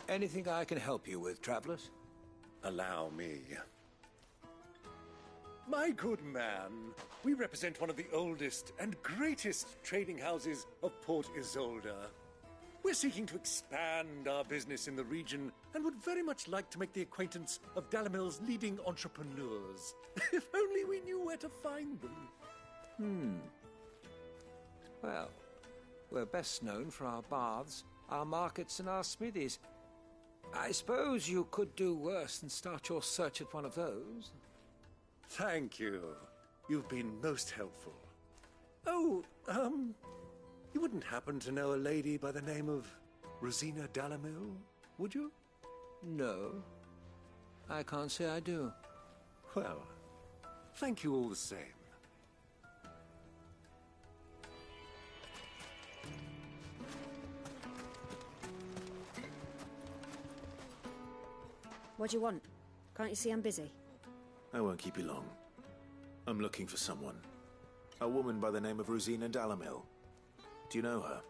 Anything I can help you with, travelers? Allow me. My good man, we represent one of the oldest and greatest trading houses of Port Isolde. We're seeking to expand our business in the region and would very much like to make the acquaintance of Dalamil's leading entrepreneurs. If only we knew where to find them. Well, we're best known for our baths, our markets, and our smithies. I suppose you could do worse than start your search at one of those. Thank you. You've been most helpful. Oh, you wouldn't happen to know a lady by the name of Rosina Dalamil, would you? No, I can't say I do. Well, thank you all the same. What do you want? Can't you see I'm busy? I won't keep you long. I'm looking for someone. A woman by the name of Rosina Dalamil. Do you know her?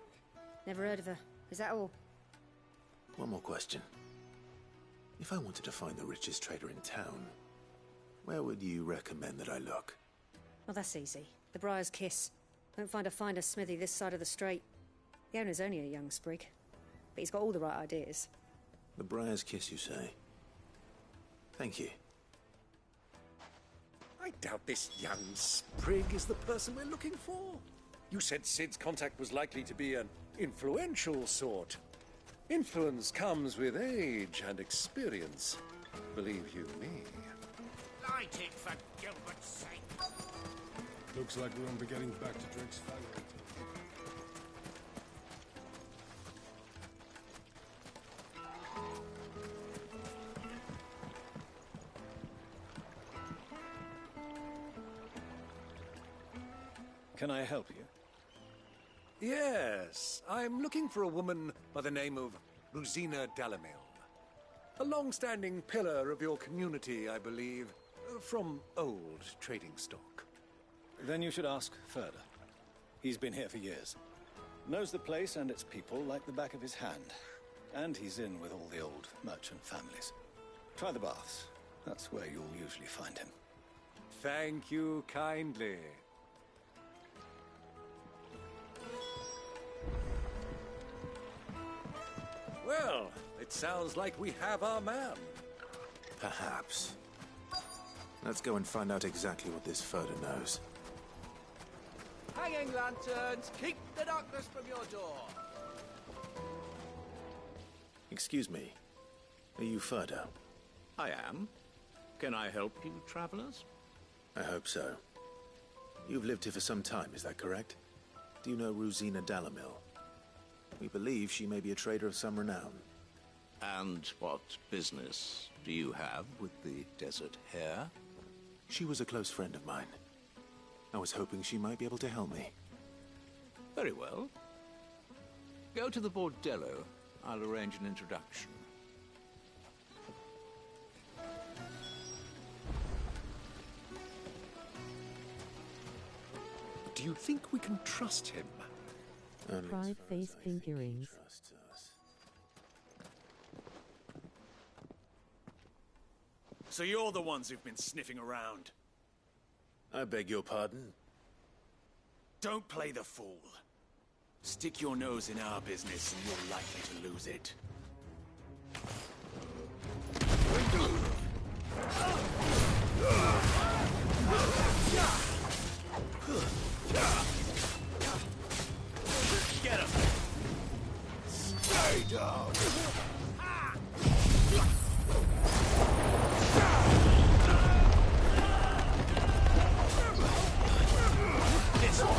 Never heard of her. Is that all? One more question. If I wanted to find the richest trader in town, where would you recommend that I look? Well, that's easy. The Briar's Kiss. Don't find a finer smithy this side of the strait. The owner's only a young sprig, but he's got all the right ideas. The Briar's Kiss, you say? Thank you. I doubt this young sprig is the person we're looking for. You said Sid's contact was likely to be an influential sort. Influence comes with age and experience. Believe you me. Light it, for Gilbert's sake. Looks like we won't be getting back to Drake's family. Can I help you? Yes, I'm looking for a woman by the name of Rosina Dalamil. A long-standing pillar of your community, I believe, from old trading stock. Then you should ask Furder. He's been here for years. Knows the place and its people like the back of his hand. And he's in with all the old merchant families. Try the baths. That's where you'll usually find him. Thank you kindly. Well, it sounds like we have our man. Perhaps. Let's go and find out exactly what this Furder knows. Hanging lanterns, keep the darkness from your door. Excuse me. Are you Furder? I am. Can I help you, travelers? I hope so. You've lived here for some time, is that correct? Do you know Rosina Dalamil? We believe she may be a trader of some renown. And what business do you have with the desert hare? She was a close friend of mine. I was hoping she might be able to help me. Very well. Go to the bordello. I'll arrange an introduction. Do you think we can trust him? Pride face pink earrings. So you're the ones who've been sniffing around. I beg your pardon? Don't play the fool. Stick your nose in our business and you're likely to lose it. Get him! Stay down! This one!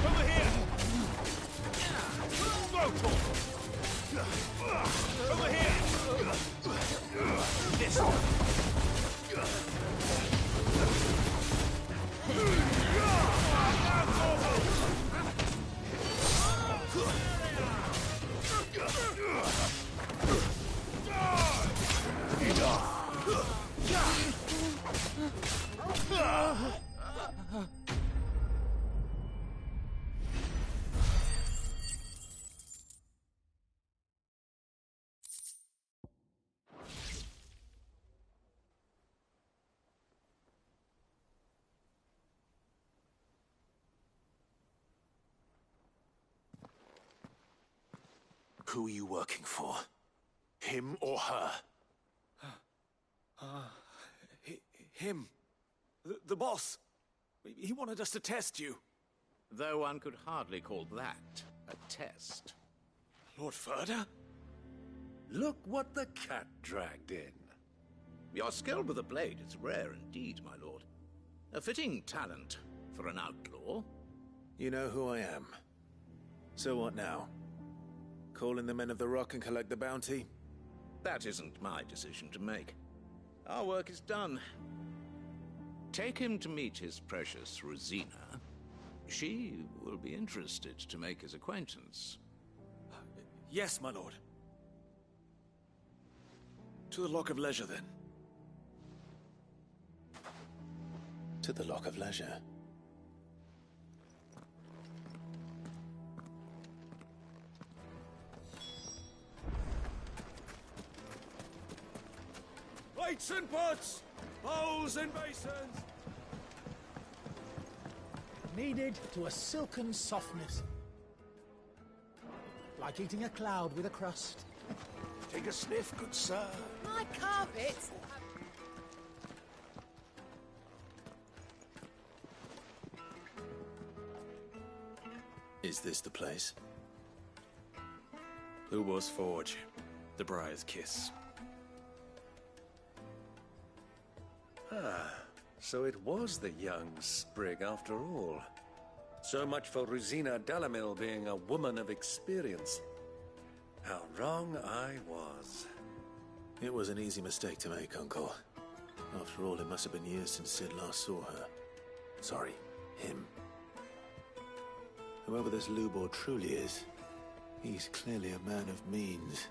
Over here! Go, Who are you working for? Him or her? Him. The boss. He wanted us to test you. Though one could hardly call that a test. Lord Ferda? Look what the cat dragged in. Your skill with the blade is rare indeed, my lord. A fitting talent for an outlaw. You know who I am. So what now? Call in the Men of the Rock and collect the bounty? That isn't my decision to make. Our work is done. Take him to meet his precious Rosina. She will be interested to make his acquaintance. Yes, my lord. To the Lock of Leisure, then. To the Lock of Leisure. Plates and pots! Bowls and basins! Kneaded to a silken softness. Like eating a cloud with a crust. Take a sniff, good sir. My carpets. Is this the place? Lubor's Forge. The Briar's Kiss. Ah, so it was the young sprig after all. So much for Rosina Dalamil being a woman of experience. How wrong I was. It was an easy mistake to make, Uncle. After all, it must have been years since Sid last saw her. Sorry, him. Whoever this Lubor truly is, he's clearly a man of means.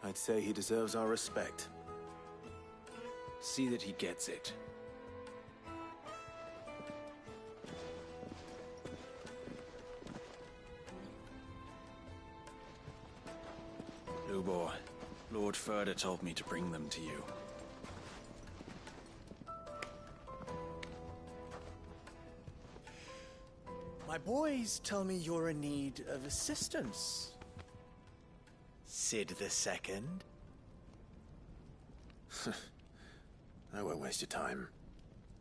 I'd say he deserves our respect. See that he gets it. Lubor, Lord Ferda told me to bring them to you. My boys tell me you're in need of assistance. Sid II? I won't waste your time.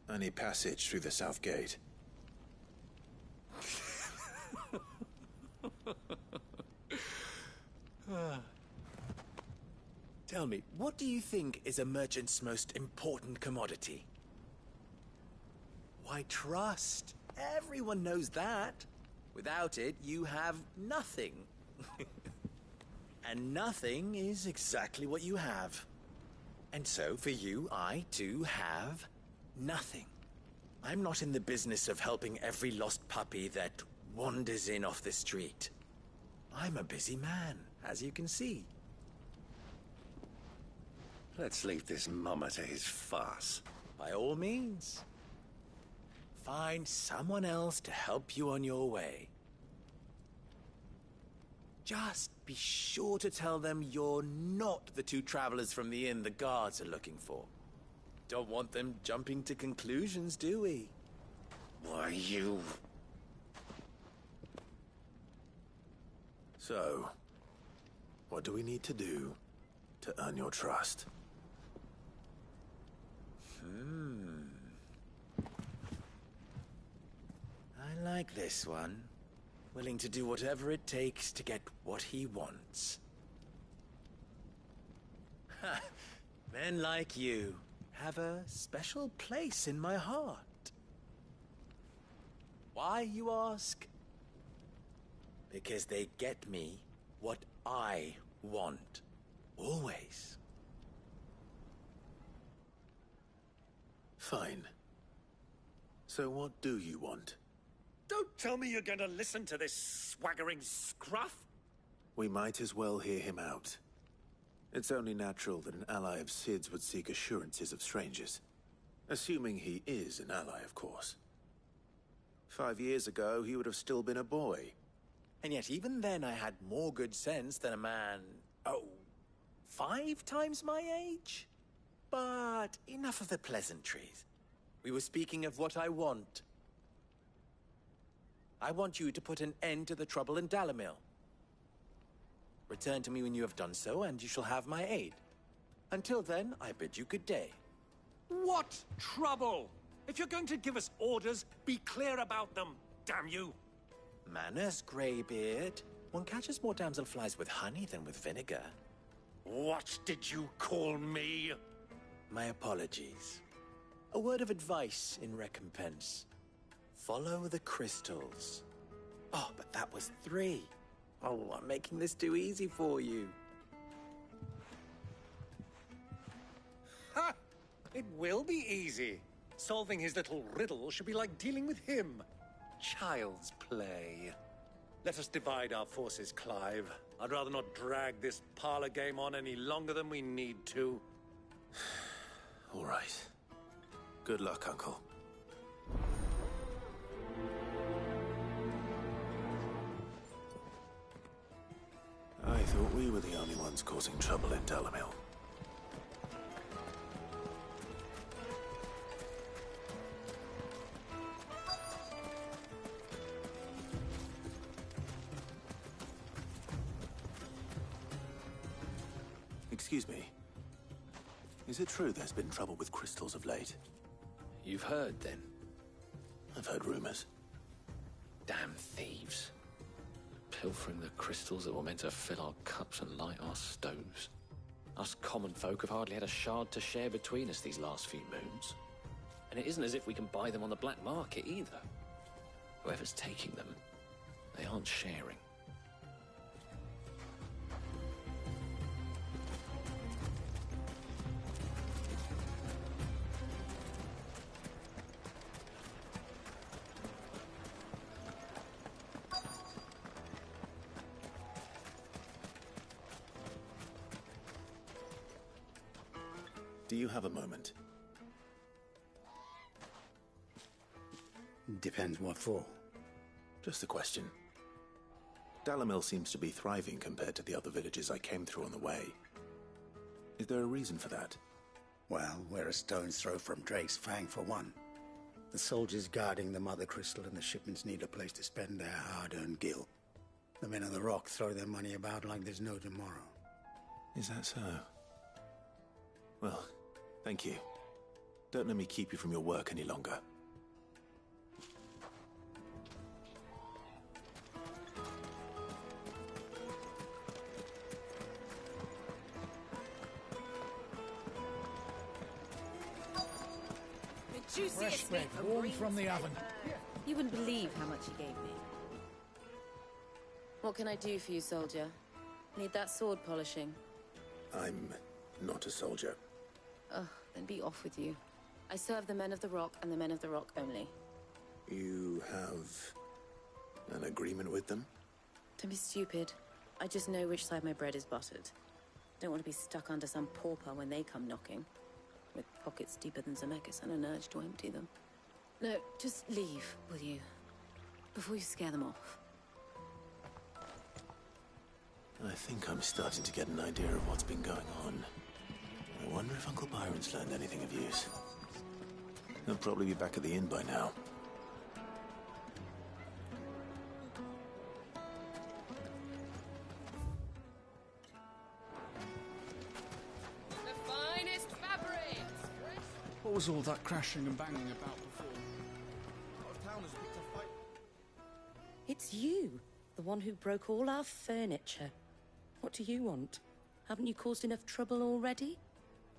I need passage through the south gate. Tell me, what do you think is a merchant's most important commodity? Why, trust. Everyone knows that. Without it, you have nothing. And nothing is exactly what you have. And so, for you, I, too, have nothing. I'm not in the business of helping every lost puppy that wanders in off the street. I'm a busy man, as you can see. Let's leave this mama to his farce. By all means. Find someone else to help you on your way. Just be sure to tell them you're not the two travelers from the inn the guards are looking for. Don't want them jumping to conclusions, do we? Why, you... So, what do we need to do to earn your trust? I like this one. Willing to do whatever it takes to get what he wants. Ha! Men like you have a special place in my heart. Why, you ask? Because they get me what I want. Always. Fine. So what do you want? Don't tell me you're going to listen to this swaggering scruff! We might as well hear him out. It's only natural that an ally of Sid's would seek assurances of strangers. Assuming he is an ally, of course. 5 years ago, he would have still been a boy. And yet even then I had more good sense than a man, 5 times my age? But enough of the pleasantries. We were speaking of what I want. I want you to put an end to the trouble in Dalamil. Return to me when you have done so, and you shall have my aid. Until then, I bid you good day. What trouble? If you're going to give us orders, be clear about them, damn you! Manners, Greybeard. One catches more damselflies with honey than with vinegar. What did you call me? My apologies. A word of advice in recompense. Follow the crystals. Oh, but that was 3. Oh, I'm making this too easy for you. Ha! It will be easy. Solving his little riddle should be like dealing with him. Child's play. Let us divide our forces, Clive. I'd rather not drag this parlor game on any longer than we need to. All right. Good luck, Uncle. I thought we were the only ones causing trouble in Dalamil. Excuse me. Is it true there's been trouble with crystals of late? You've heard, then? I've heard rumors. Damn thieves. Pilfering the crystals that were meant to fill our cups and light our stoves. Us common folk have hardly had a shard to share between us these last few moons. And it isn't as if we can buy them on the black market either. Whoever's taking them, they aren't sharing. Do you have a moment? Depends what for. Just a question. Dalamil seems to be thriving compared to the other villages I came through on the way. Is there a reason for that? Well, we're a stone's throw from Drake's Fang, for one. The soldiers guarding the Mother Crystal and the shipments need a place to spend their hard-earned gil. The men of the Rock throw their money about like there's no tomorrow. Is that so? Well, thank you. Don't let me keep you from your work any longer. Fresh bread, warm from the oven. You wouldn't believe how much he gave me. What can I do for you, soldier? Need that sword polishing? I'm not a soldier. Ugh, then be off with you. I serve the men of the Rock and the men of the Rock only. You have an agreement with them? Don't be stupid. I just know which side my bread is buttered. Don't want to be stuck under some pauper when they come knocking. With pockets deeper than Zemeckis and an urge to empty them. No, just leave, will you? Before you scare them off. I think I'm starting to get an idea of what's been going on. I wonder if Uncle Byron's learned anything of use. He'll probably be back at the inn by now. The finest fabrics! What was all that crashing and banging about before? Our town has picked a fight. It's you, the one who broke all our furniture. What do you want? Haven't you caused enough trouble already?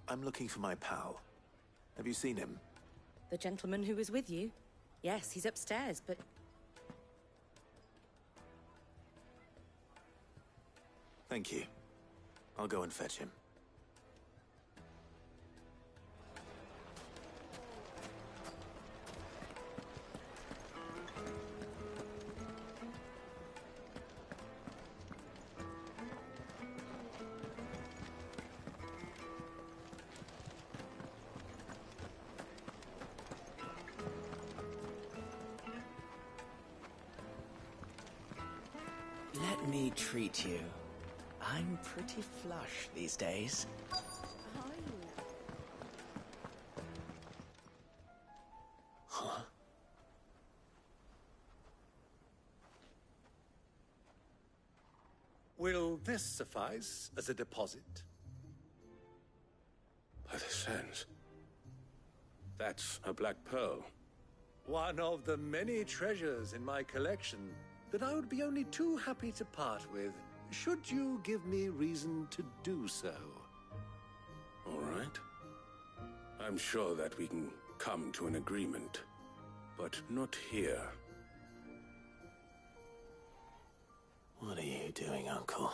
I'm looking for my pal. Have you seen him? The gentleman who was with you? Yes, he's upstairs, but... Thank you. I'll go and fetch him. Let me treat you. I'm pretty flush these days. Huh? Will this suffice? sacrifice as a deposit? By the sands. That's a black pearl. One of the many treasures in my collection that I would be only too happy to part with, should you give me reason to do so. All right. I'm sure that we can come to an agreement, but not here. What are you doing, Uncle?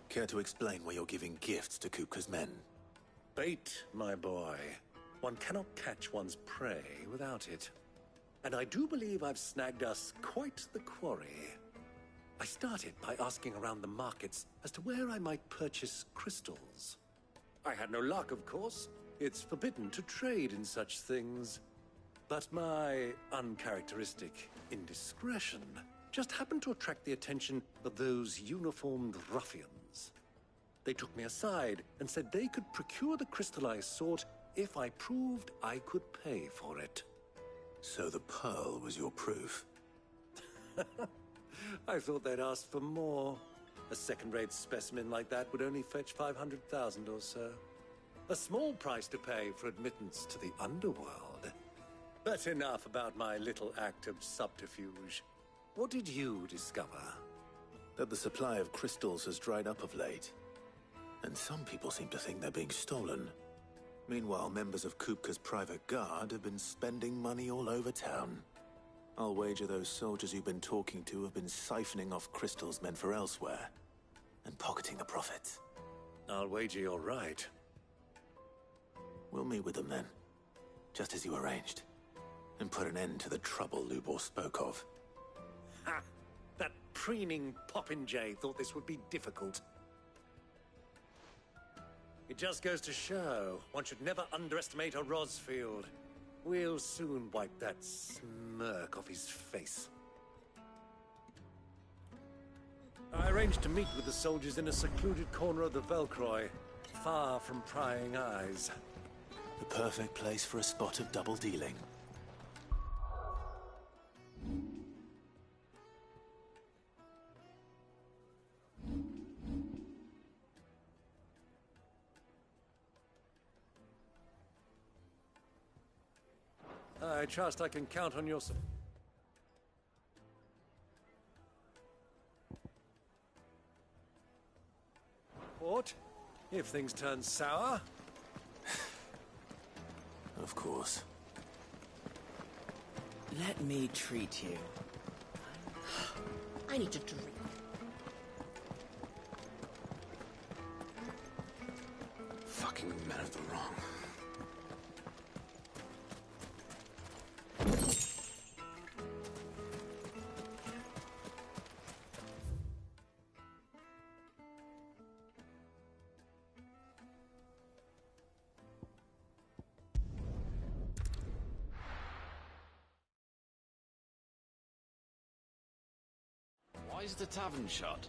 Care to explain why you're giving gifts to Kupka's men? Bait, my boy. One cannot catch one's prey without it. And I do believe I've snagged us quite the quarry. I started by asking around the markets as to where I might purchase crystals. I had no luck, of course. It's forbidden to trade in such things. But my uncharacteristic indiscretion just happened to attract the attention of those uniformed ruffians. They took me aside and said they could procure the crystal I sought if I proved I could pay for it. So the pearl was your proof? I thought they'd ask for more. A second-rate specimen like that would only fetch 500,000 or so. A small price to pay for admittance to the underworld. But enough about my little act of subterfuge. What did you discover? That the supply of crystals has dried up of late. And some people seem to think they're being stolen. Meanwhile, members of Kupka's private guard have been spending money all over town. I'll wager those soldiers you've been talking to have been siphoning off crystals meant for elsewhere, and pocketing the profits. I'll wager you're right. We'll meet with them then, just as you arranged, and put an end to the trouble Lubor spoke of. Ha! That preening popinjay thought this would be difficult. It just goes to show one should never underestimate a Rosfield. We'll soon wipe that smirk off his face. I arranged to meet with the soldiers in a secluded corner of the Velcroy, far from prying eyes. The perfect place for a spot of double dealing. I trust I can count on your support if things turn sour. Of course. Let me treat you. I need to drink. Fucking men of the wrong. Why is the tavern shut?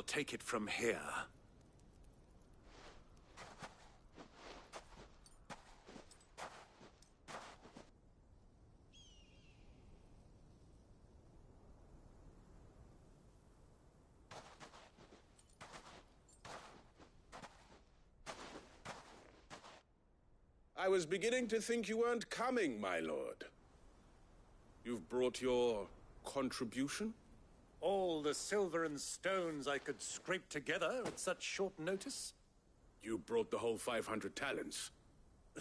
I'll take it from here. I was beginning to think you weren't coming, my lord. You've brought your contribution? All the silver and stones I could scrape together at such short notice? You brought the whole 500 talents.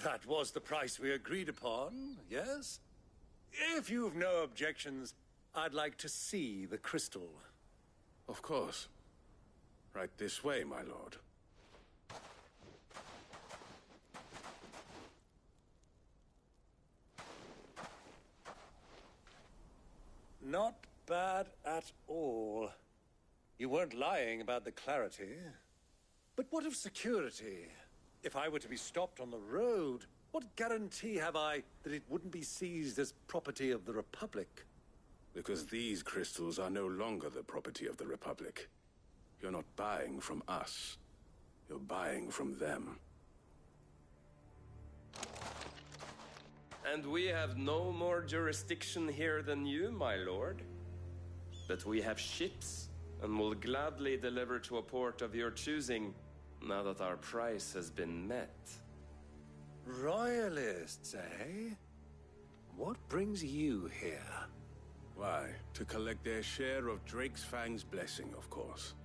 That was the price we agreed upon, yes? If you've no objections, I'd like to see the crystal. Of course. Right this way, my lord. Not bad at all. You weren't lying about the clarity. But what of security? If I were to be stopped on the road, what guarantee have I that it wouldn't be seized as property of the Republic? Because these crystals are no longer the property of the Republic. You're not buying from us. You're buying from them. And we have no more jurisdiction here than you, my lord. But we have ships, and will gladly deliver to a port of your choosing, now that our price has been met. Royalists, eh? What brings you here? Why, to collect their share of Drake's Fang's blessing, of course.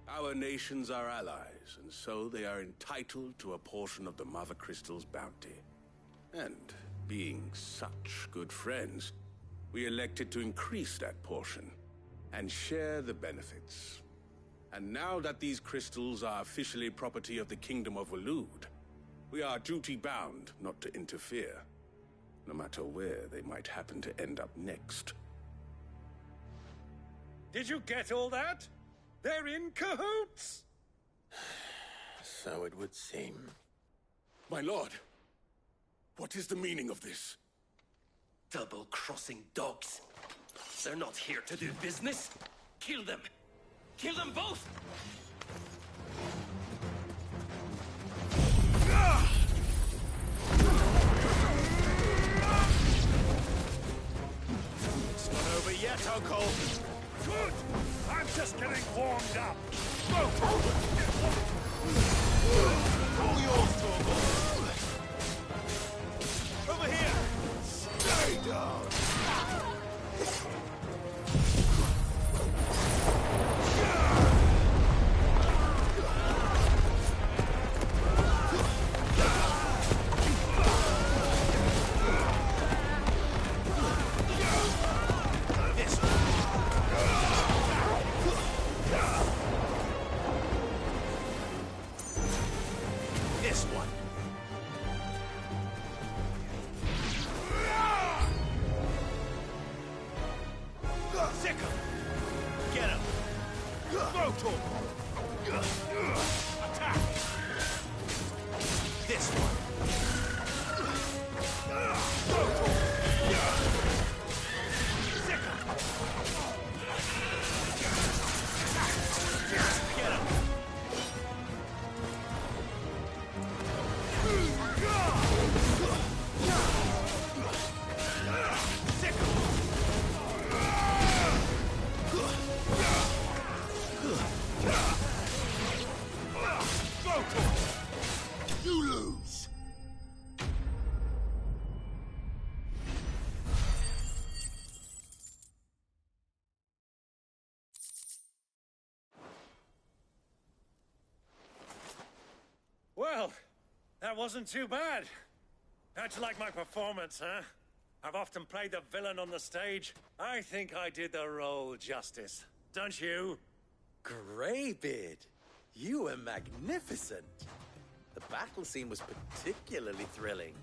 Our nations are allies, and so they are entitled to a portion of the Mother Crystal's bounty. And being such good friends, we elected to increase that portion and share the benefits. And now that these crystals are officially property of the Kingdom of Waloed, we are duty-bound not to interfere, no matter where they might happen to end up next. Did you get all that? They're in cahoots! So it would seem. My lord, what is the meaning of this? Double-crossing dogs. They're not here to do business. Kill them! Kill them both! It's not over yet, Uncle! Good! I'm just getting warmed up! Go! All yours, Torgal! Over here! Stay down! Well, that wasn't too bad. How'd you like my performance, huh? I've often played the villain on the stage. I think I did the role justice. Don't you? Greybeard, you were magnificent. The battle scene was particularly thrilling.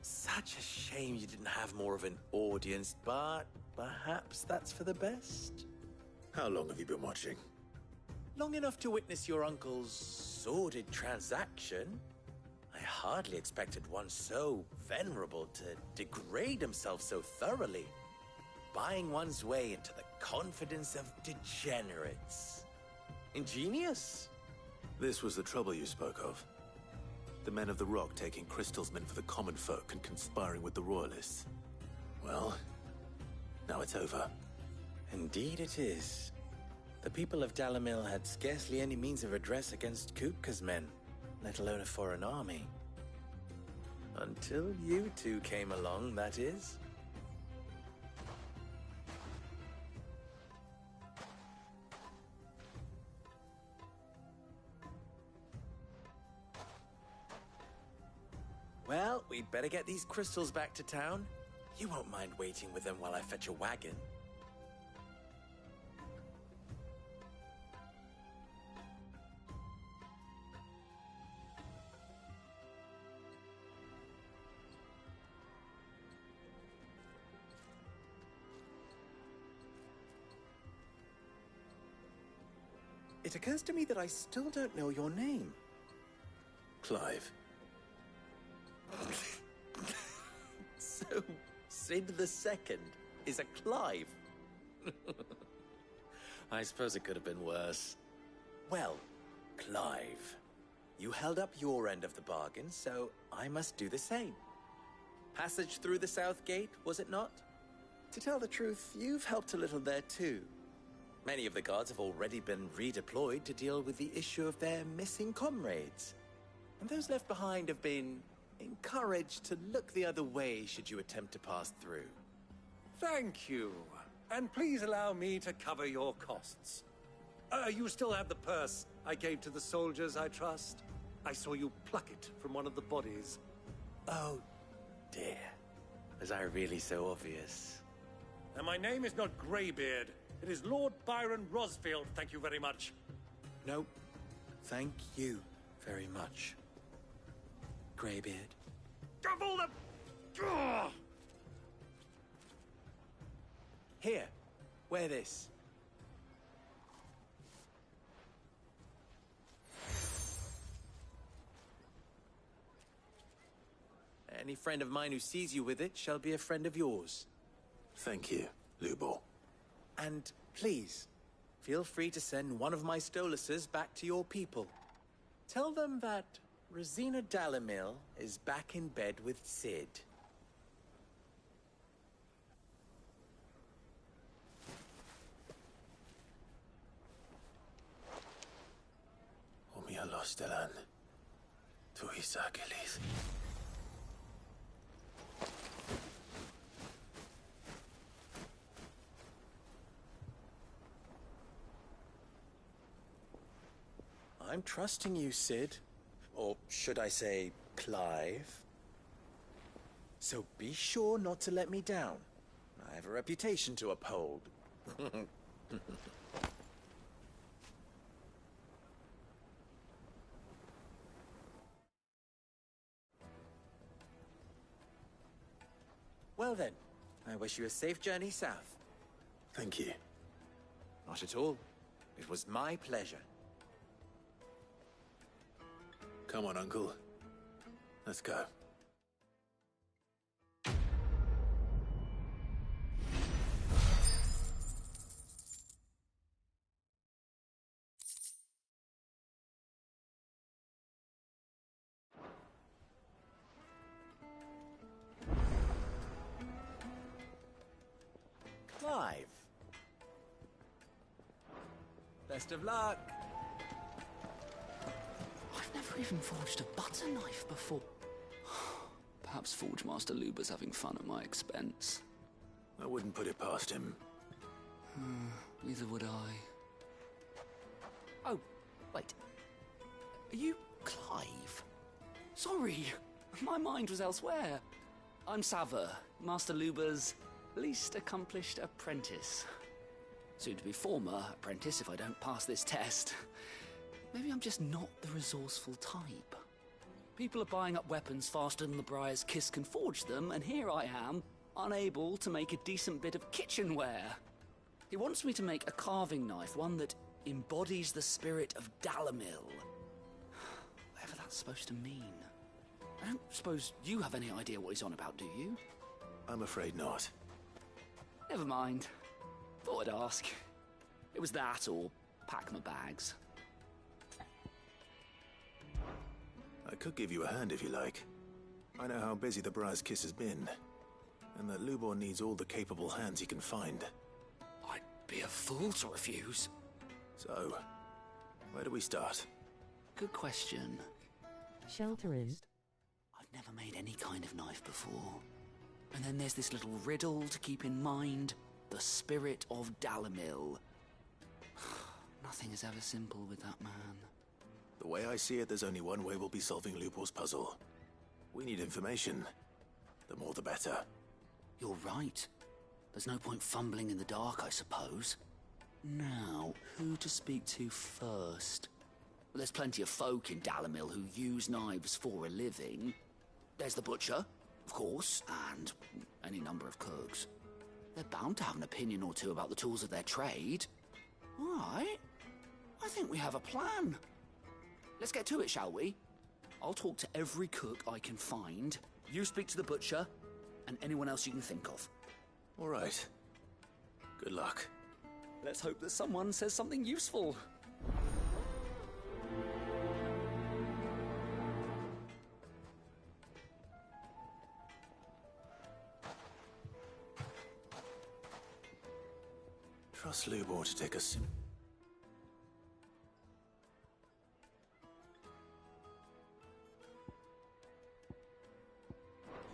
Such a shame you didn't have more of an audience, but perhaps that's for the best. How long have you been watching? Long enough to witness your uncle's sordid transaction. I hardly expected one so venerable to degrade himself so thoroughly. Buying one's way into the confidence of degenerates. Ingenious. This was the trouble you spoke of. The men of the Rock taking Crystal's men for the common folk and conspiring with the Royalists. Well, now it's over. Indeed it is. The people of Dalamil had scarcely any means of redress against Kupka's men, let alone a foreign army. Until you two came along, that is. Well, we'd better get these crystals back to town. You won't mind waiting with them while I fetch a wagon. It occurs to me that I still don't know your name. Clive. So, Sid the Second is a Clive. I suppose it could have been worse. Well, Clive, you held up your end of the bargain, so I must do the same. Passage through the South Gate, was it not? To tell the truth, you've helped a little there too. Many of the guards have already been redeployed to deal with the issue of their missing comrades. And those left behind have been encouraged to look the other way should you attempt to pass through. Thank you. And please allow me to cover your costs. You still have the purse I gave to the soldiers, I trust? I saw you pluck it from one of the bodies. Oh, dear. Was I really so obvious? And my name is not Greybeard. It is Lord Byron Rosfield, thank you very much. No, thank you very much, Greybeard. Double the... Ugh! Here, wear this. Any friend of mine who sees you with it shall be a friend of yours. Thank you, Lubor. And please, feel free to send one of my Stoluses back to your people. Tell them that Rosina Dalamil is back in bed with Sid. Omia Lostelan. Tu Isakelis. I'm trusting you, Sid. Or should I say, Clive. So be sure not to let me down. I have a reputation to uphold. Well then, I wish you a safe journey south. Thank you. Not at all. It was my pleasure. Come on, Uncle. Let's go. Clive. Best of luck. I've never even forged a butter knife before. Perhaps Forge Master Luber's having fun at my expense. I wouldn't put it past him. Neither would I. Oh, wait. Are you Clive? Sorry, my mind was elsewhere. I'm Saver, Master Luber's least accomplished apprentice. Soon to be former apprentice if I don't pass this test. Maybe I'm just not the resourceful type. People are buying up weapons faster than the Briar's Kiss can forge them, and here I am, unable to make a decent bit of kitchenware. He wants me to make a carving knife, one that embodies the spirit of Dalamil. Whatever that's supposed to mean. I don't suppose you have any idea what he's on about, do you? I'm afraid not. Never mind. Thought I'd ask. It was that or pack my bags. I could give you a hand if you like. I know how busy the Briar's Kiss has been, and that Lubor needs all the capable hands he can find. I'd be a fool to refuse. So, where do we start? Good question. Shelter in. I've never made any kind of knife before. And then there's this little riddle to keep in mind. The spirit of Dalamil. Nothing is ever simple with that man. The way I see it, there's only one way we'll be solving Lubor's puzzle. We need information. The more the better. You're right. There's no point fumbling in the dark, I suppose. Now, who to speak to first? Well, there's plenty of folk in Dalamil who use knives for a living. There's the butcher, of course, and any number of cooks. They're bound to have an opinion or two about the tools of their trade. All right. I think we have a plan. Let's get to it, shall we? I'll talk to every cook I can find. You speak to the butcher, and anyone else you can think of. All right. Good luck. Let's hope that someone says something useful. Trust Lubor to take a simple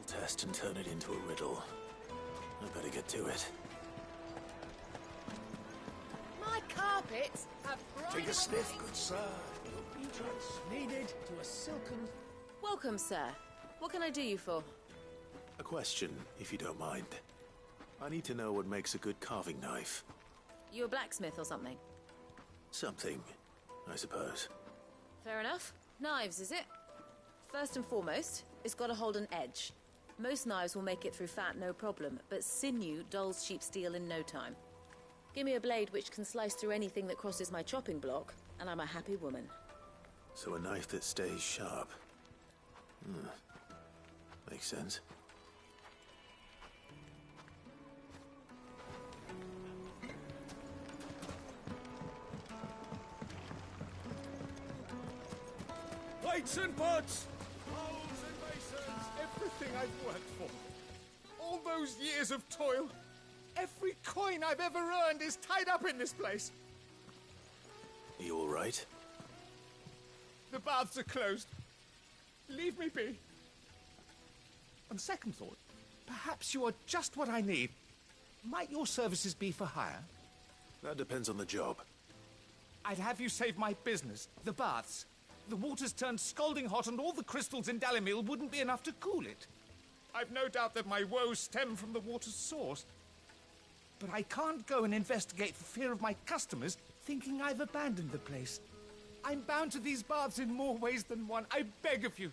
test and turn it into a riddle. I better get to it. My carpets have Take a sniff, good sir. Your entrance needed to a silken... Welcome, sir. What can I do you for? A question, if you don't mind. I need to know what makes a good carving knife. You a blacksmith or something? Something, I suppose. Fair enough. Knives, is it? First and foremost, it's got to hold an edge. Most knives will make it through fat, no problem, but sinew dulls cheap steel in no time. Give me a blade which can slice through anything that crosses my chopping block, and I'm a happy woman. So a knife that stays sharp. Makes sense. Plates and pots! Bowls and basins! Everything I've worked for. All those years of toil. Every coin I've ever earned is tied up in this place. Are you all right? The baths are closed. Leave me be. On second thought, perhaps you are just what I need. Might your services be for hire? That depends on the job. I'd have you save my business, the baths. The water's turned scalding hot and all the crystals in Dalamil wouldn't be enough to cool it. I've no doubt that my woes stem from the water's source. But I can't go and investigate for fear of my customers thinking I've abandoned the place. I'm bound to these baths in more ways than one. I beg of you.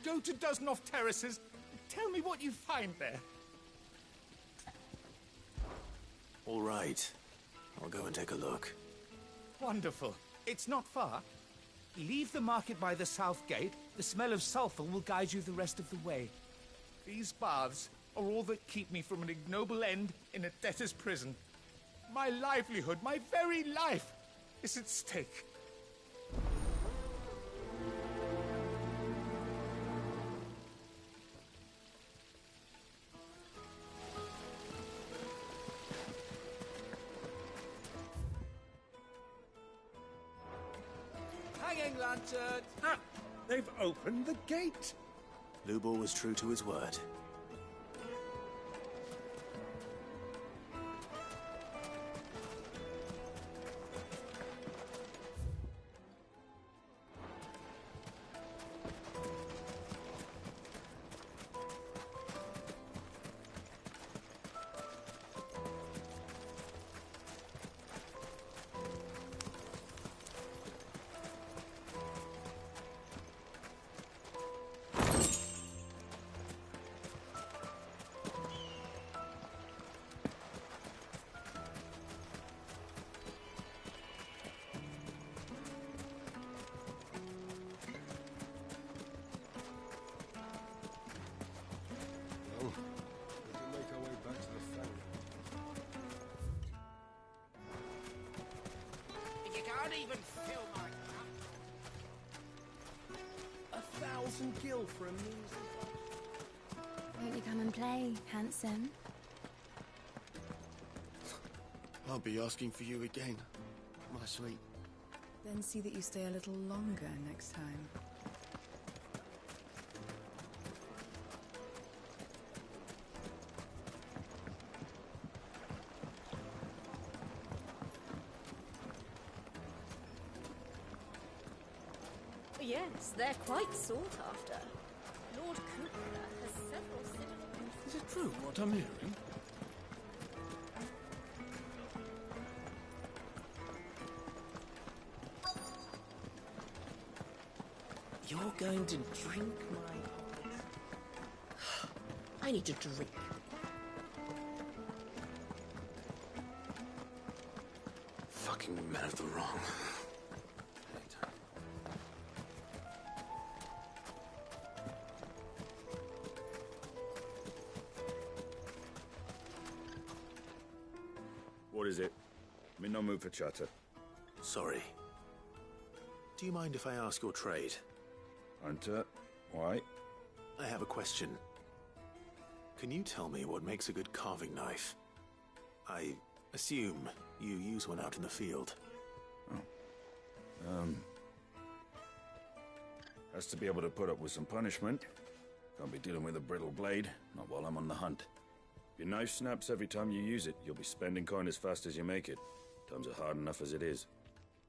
Go to Doznov Terraces. Tell me what you find there. All right. I'll go and take a look. Wonderful. It's not far. Leave the market by the south gate. The smell of sulphur will guide you the rest of the way. These baths are all that keep me from an ignoble end in a debtor's prison. My livelihood, my very life, is at stake. Hanging lantern! Ah, they've opened the gate. Lubor was true to his word. can't even fill my cup. 1,000 gil for a measly... Won't you come and play, handsome? I'll be asking for you again, my sweet. Then see that you stay a little longer next time. Yes, they're quite sought after. Lord Cooper has several citizens. Is it true what I'm hearing? You're going to drink my... I need to drink. Fucking men of the wrong. What is it? I'm in no mood for chatter. Sorry. Do you mind if I ask your trade? Hunter, why? I have a question. Can you tell me what makes a good carving knife? I assume you use one out in the field. Has to be able to put up with some punishment. Can't be dealing with a brittle blade, not while I'm on the hunt. If your knife snaps every time you use it, you'll be spending coin as fast as you make it. Times are hard enough as it is.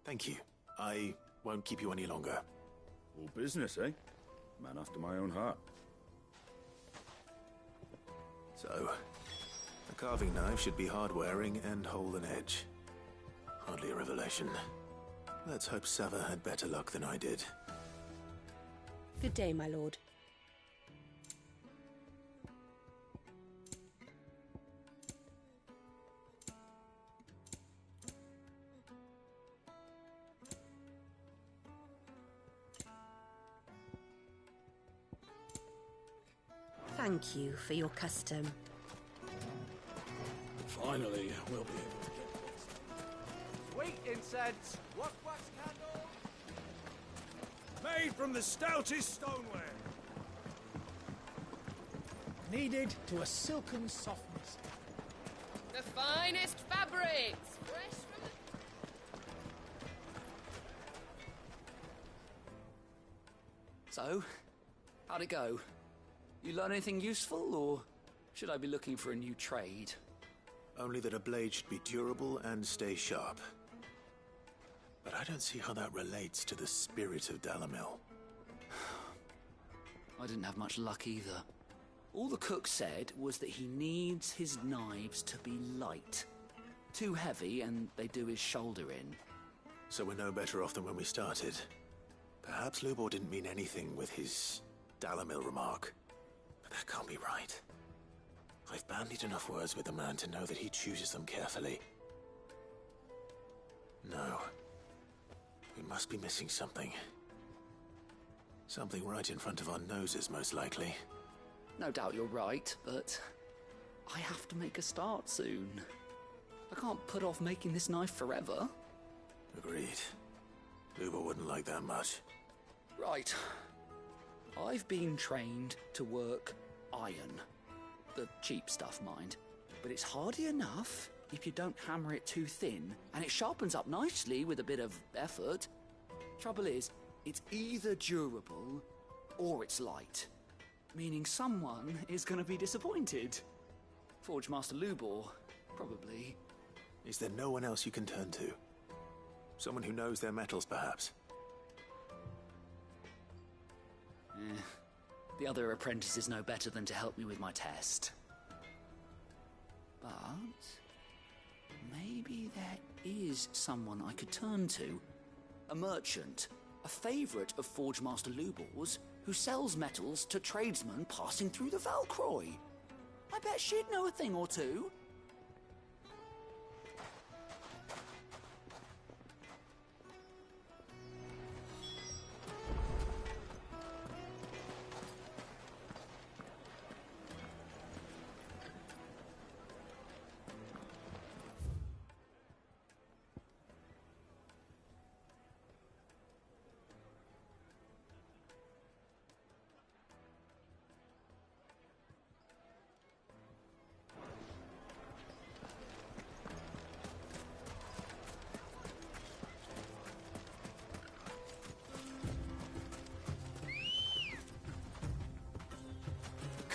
Thank you. I won't keep you any longer. All business, eh? Man after my own heart. So, a carving knife should be hard-wearing and hold an edge. Hardly a revelation. Let's hope Sava had better luck than I did. Good day, my lord. Thank you for your custom. Finally, we'll be able to get... Sweet incense, wax candle. Made from the stoutest stoneware. Kneaded to a silken softness. The finest fabrics, fresh from the... So, how'd it go? You learn anything useful, or should I be looking for a new trade? Only that a blade should be durable and stay sharp. But I don't see how that relates to the spirit of Dalamil. I didn't have much luck either. All the cook said was that he needs his knives to be light. Too heavy and they do his shoulder in. So we're no better off than when we started. Perhaps Lubor didn't mean anything with his Dalamil remark. But that can't be right. I've bandied enough words with the man to know that he chooses them carefully. No. We must be missing something. Something right in front of our noses, most likely. No doubt you're right, but I have to make a start soon. I can't put off making this knife forever. Agreed. Lubor wouldn't like that much. Right. I've been trained to work iron. The cheap stuff, mind. But it's hardy enough if you don't hammer it too thin, and it sharpens up nicely with a bit of effort. Trouble is, it's either durable or it's light. Meaning someone is going to be disappointed. Forge Master Lubor, probably. Is there no one else you can turn to? Someone who knows their metals, perhaps? The other apprentices know better than to help me with my test. But maybe there is someone I could turn to. A merchant, a favourite of Forge Master Lubor's, who sells metals to tradesmen passing through the Valcroy. I bet she'd know a thing or two.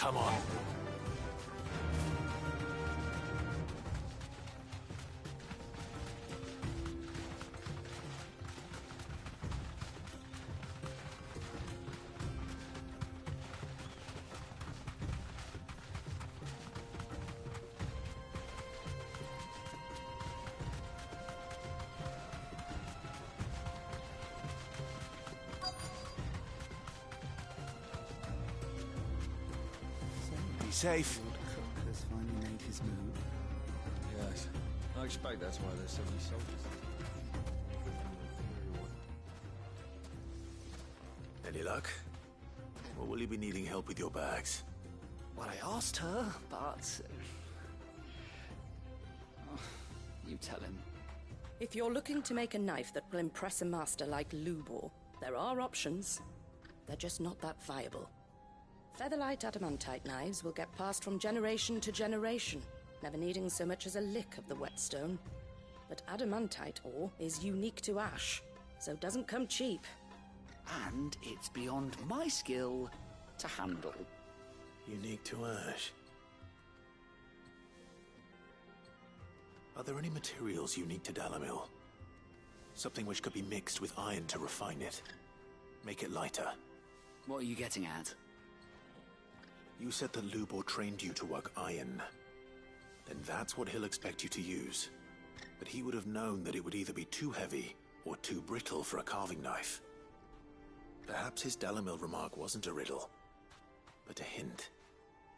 Come on. Be safe. Lord Cook has finally made his move. Yes. I expect that's why there's so many soldiers. Any luck? Or will you be needing help with your bags? Well, I asked her, but... you tell him. If you're looking to make a knife that will impress a master like Lubor, there are options. They're just not that viable. Featherlight adamantite knives will get passed from generation to generation, never needing so much as a lick of the whetstone. But adamantite ore is unique to ash, so it doesn't come cheap. And it's beyond my skill to handle. Unique to ash. Are there any materials unique to Dalamil? Something which could be mixed with iron to refine it. Make it lighter. What are you getting at? You said that Lubor trained you to work iron. Then that's what he'll expect you to use. But he would have known that it would either be too heavy or too brittle for a carving knife. Perhaps his Dalamil remark wasn't a riddle, but a hint.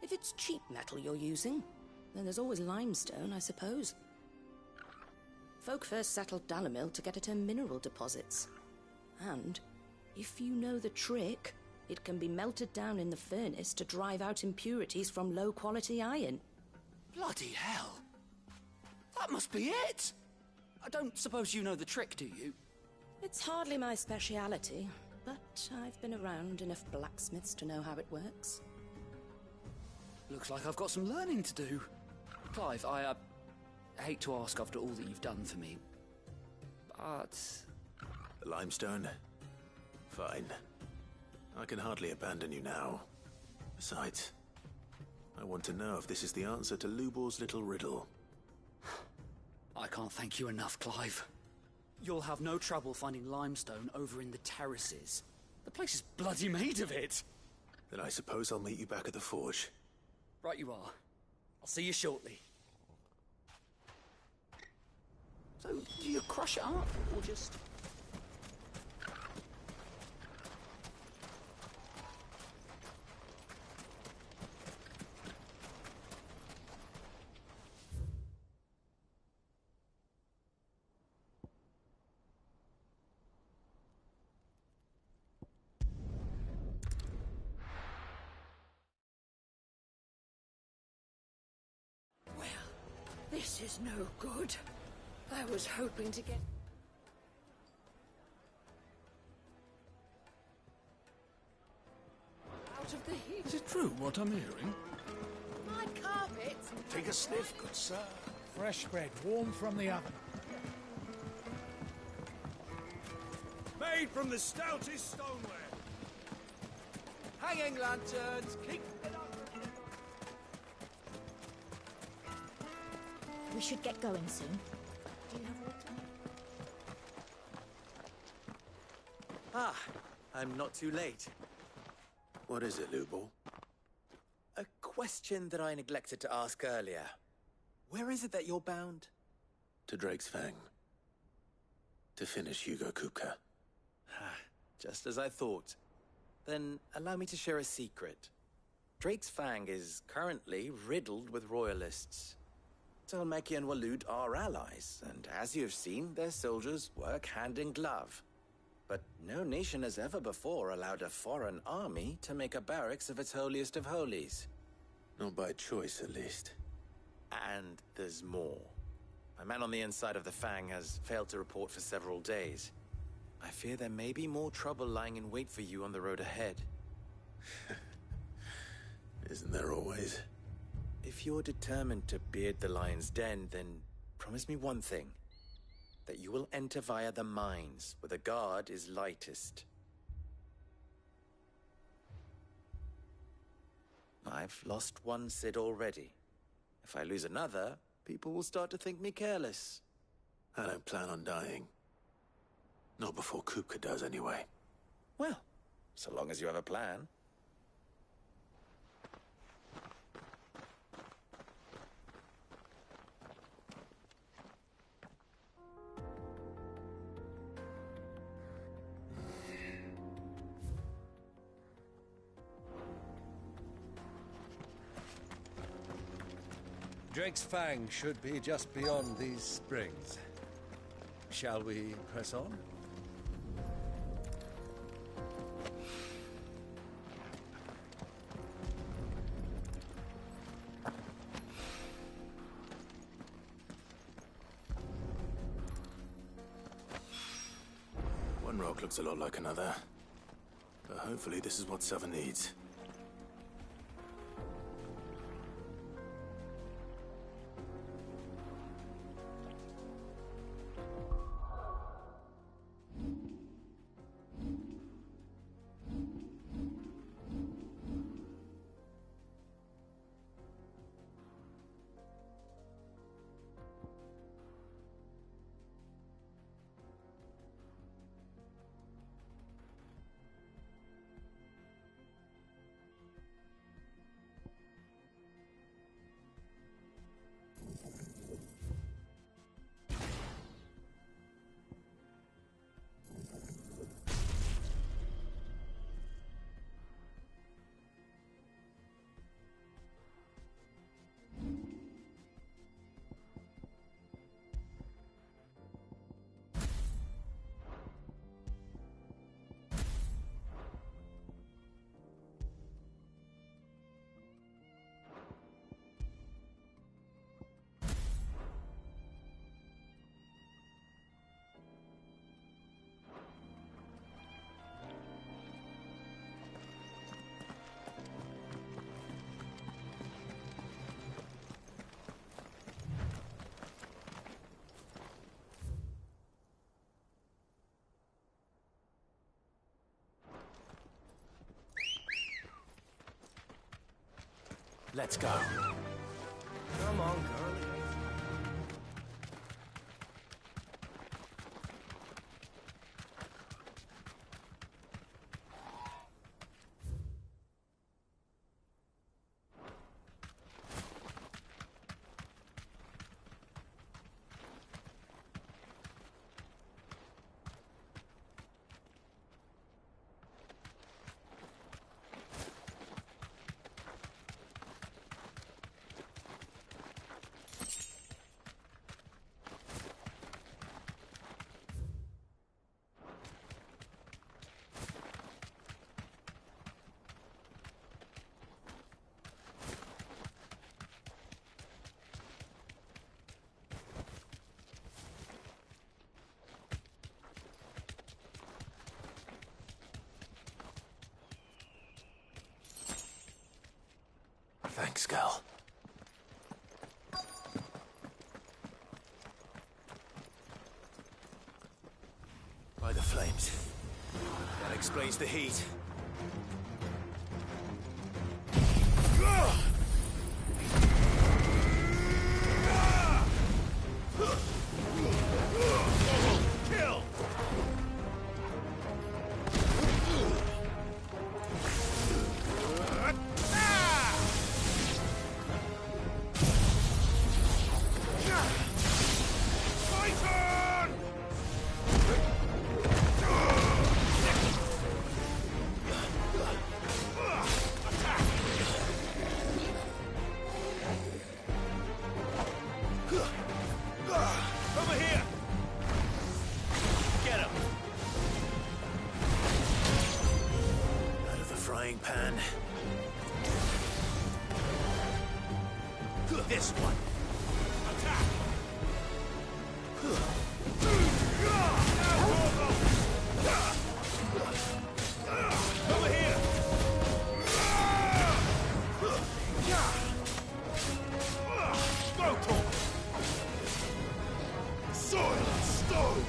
If it's cheap metal you're using, then there's always limestone, I suppose. Folk first settled Dalamil to get at her mineral deposits. And, if you know the trick, it can be melted down in the furnace to drive out impurities from low-quality iron. Bloody hell! That must be it! I don't suppose you know the trick, do you? It's hardly my speciality, but I've been around enough blacksmiths to know how it works. Looks like I've got some learning to do. Clive, I hate to ask after all that you've done for me, but... The limestone? Fine. I can hardly abandon you now. Besides, I want to know if this is the answer to Lubor's little riddle. I can't thank you enough, Clive. You'll have no trouble finding limestone over in the terraces. The place is bloody made of it. Then I suppose I'll meet you back at the forge. Right you are. I'll see you shortly. So, do you crush it up, or just... This is no good. I was hoping to get... out of the heat. Is it true what I'm hearing? My carpet! Take a sniff, good sir. Fresh bread, warm from the oven. Made from the stoutest stoneware. Hanging lanterns, keep it up. We should get going soon. Do you have water? Ah, I'm not too late. What is it, Lubor? A question that I neglected to ask earlier. Where is it that you're bound? To Drake's Fang. To finish Hugo Kupka. Just as I thought. Then allow me to share a secret. Drake's Fang is currently riddled with royalists. Telmeki and Walud are allies, and as you've seen, their soldiers work hand in glove. But no nation has ever before allowed a foreign army to make a barracks of its holiest of holies. Not by choice, at least. And there's more. A man on the inside of the Fang has failed to report for several days. I fear there may be more trouble lying in wait for you on the road ahead. Isn't there always? If you're determined to beard the lion's den, then promise me one thing. That you will enter via the mines, where the guard is lightest. I've lost one Sid already. If I lose another, people will start to think me careless. I don't plan on dying. Not before Kupka does, anyway. Well, so long as you have a plan. Drake's Fang should be just beyond these springs. Shall we press on? One rock looks a lot like another. But hopefully this is what Sava needs. Let's go. Come on, girlie. Thanks, Gal. By the flames. That explains the heat. Kill! Pan. This one. Attack! Over here! Go, Tom! Soil and stone!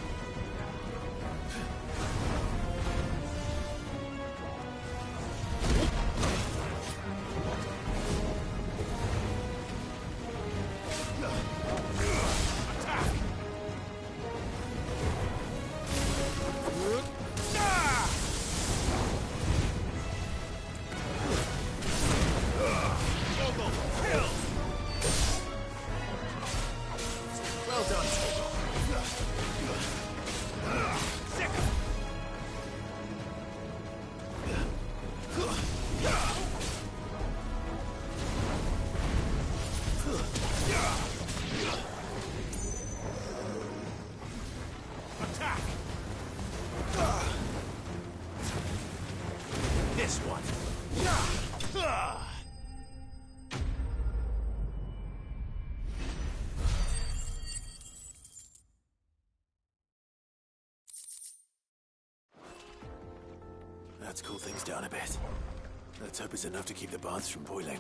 That's cooled things down a bit. Let's hope it's enough to keep the baths from boiling.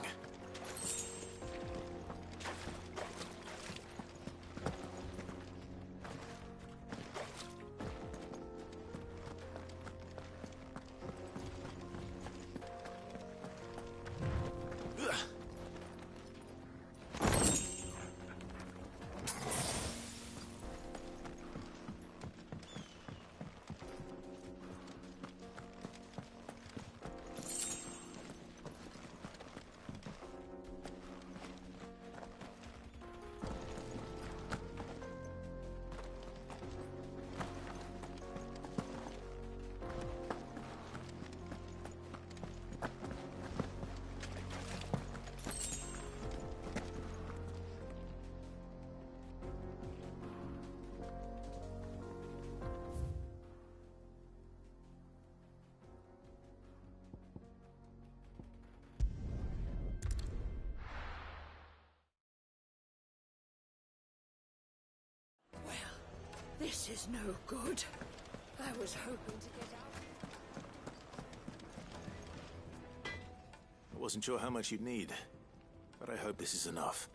This is no good. I was hoping to get out. I wasn't sure how much you'd need, but I hope this is enough.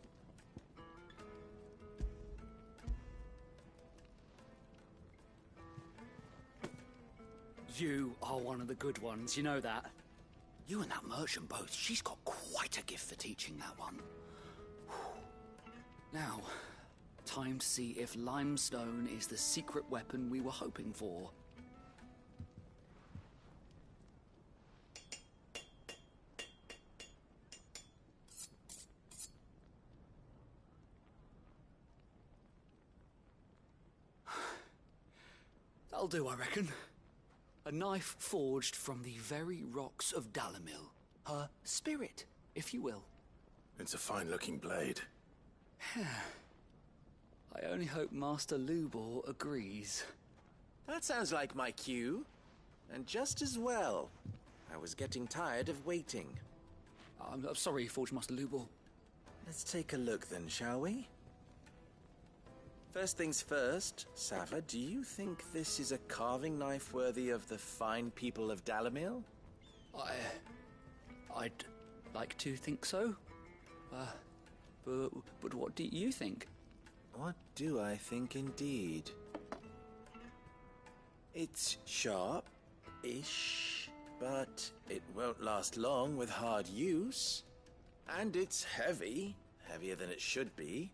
You are one of the good ones, you know that? You and that merchant both, she's got quite a gift for teaching that one. Now, time to see if limestone is the secret weapon we were hoping for. That'll do, I reckon. A knife forged from the very rocks of Dalamil. Her spirit, if you will. It's a fine-looking blade. I only hope Master Lubor agrees. That sounds like my cue. And just as well. I was getting tired of waiting. I'm sorry, Forge Master Lubor. Let's take a look then, shall we? First things first, Sava, do you think this is a carving knife worthy of the fine people of Dalamil? I'd like to think so. But what do you think? What do I think indeed? It's sharp-ish, but it won't last long with hard use. And it's heavy, heavier than it should be.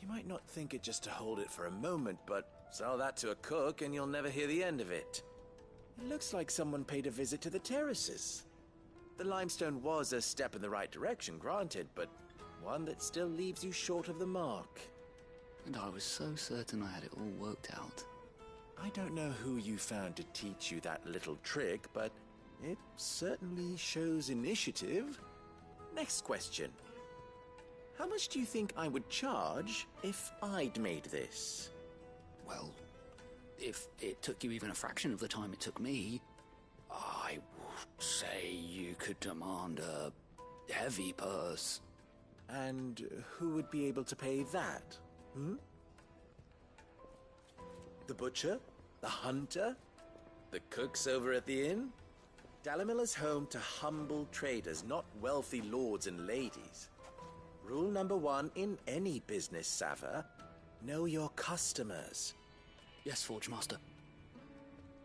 You might not think it just to hold it for a moment, but sell that to a cook and you'll never hear the end of it. It looks like someone paid a visit to the terraces. The limestone was a step in the right direction, granted, but one that still leaves you short of the mark. And I was so certain I had it all worked out. I don't know who you found to teach you that little trick, but it certainly shows initiative. Next question. How much do you think I would charge if I'd made this? Well, if it took you even a fraction of the time it took me, I would say you could demand a heavy purse. And who would be able to pay that? The butcher? The hunter? The cooks over at the inn? Dalamil is home to humble traders, not wealthy lords and ladies. Rule number 1 in any business, Sava, know your customers. Yes, Forge Master.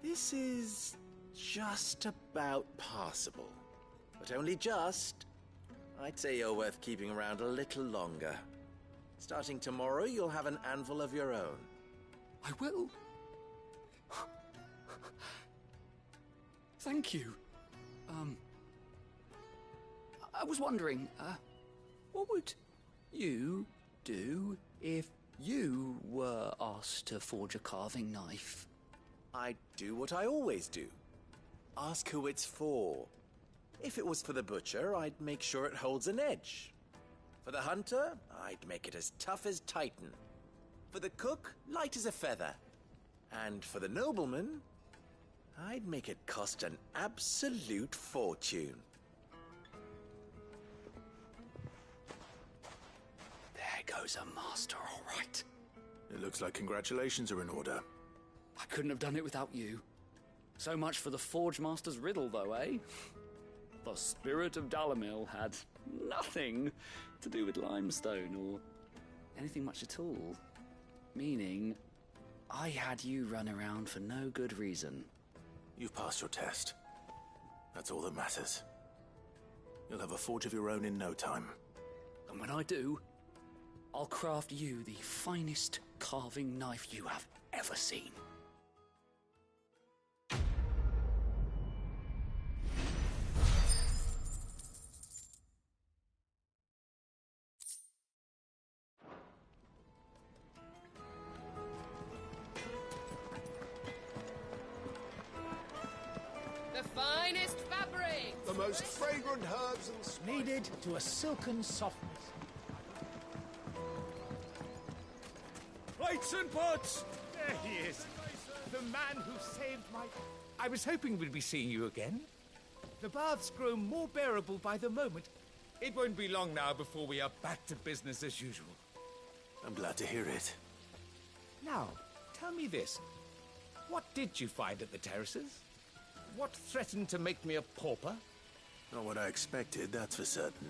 This is just about passable. But only just. I'd say you're worth keeping around a little longer. Starting tomorrow, you'll have an anvil of your own. I will. Thank you. I was wondering, what would you do if you were asked to forge a carving knife? I'd do what I always do. Ask who it's for. If it was for the butcher, I'd make sure it holds an edge. For the hunter, I'd make it as tough as Titan. For the cook, light as a feather. And for the nobleman, I'd make it cost an absolute fortune. There goes a master, all right. It looks like congratulations are in order. I couldn't have done it without you. So much for the Forge Master's riddle, though, eh? The spirit of Dalamil had nothing to do with limestone or anything much at all. Meaning, I had you run around for no good reason. You've passed your test. That's all that matters. You'll have a forge of your own in no time. And when I do, I'll craft you the finest carving knife you have ever seen. The finest fabric! The most fragrant herbs and kneaded to a silken softness. Plates and pots! There he is. The man who saved my... I was hoping we'd be seeing you again. The baths grow more bearable by the moment. It won't be long now before we are back to business as usual. I'm glad to hear it. Now, tell me this. What did you find at the terraces? What threatened to make me a pauper? Not what I expected, that's for certain.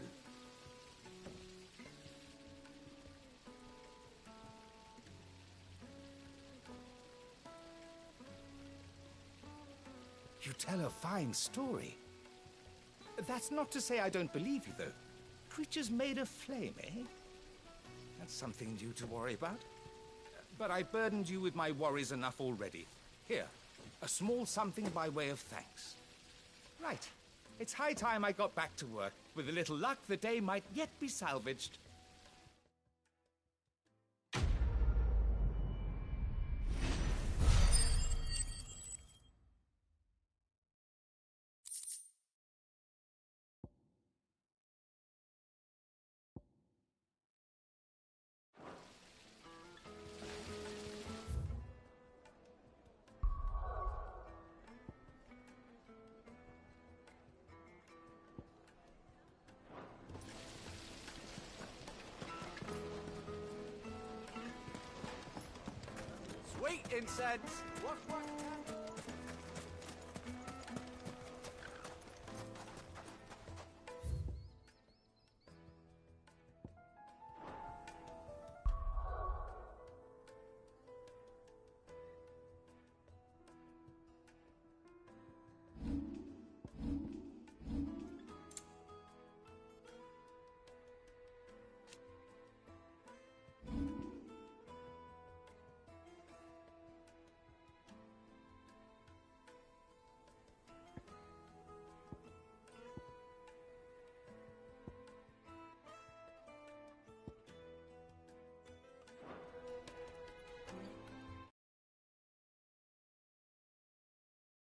You tell a fine story. That's not to say I don't believe you, though. Creatures made of flame, eh? That's something new to worry about. But I burdened you with my worries enough already. Here, a small something by way of thanks. Right. It's high time I got back to work. With a little luck, the day might yet be salvaged. Sweet incense! What?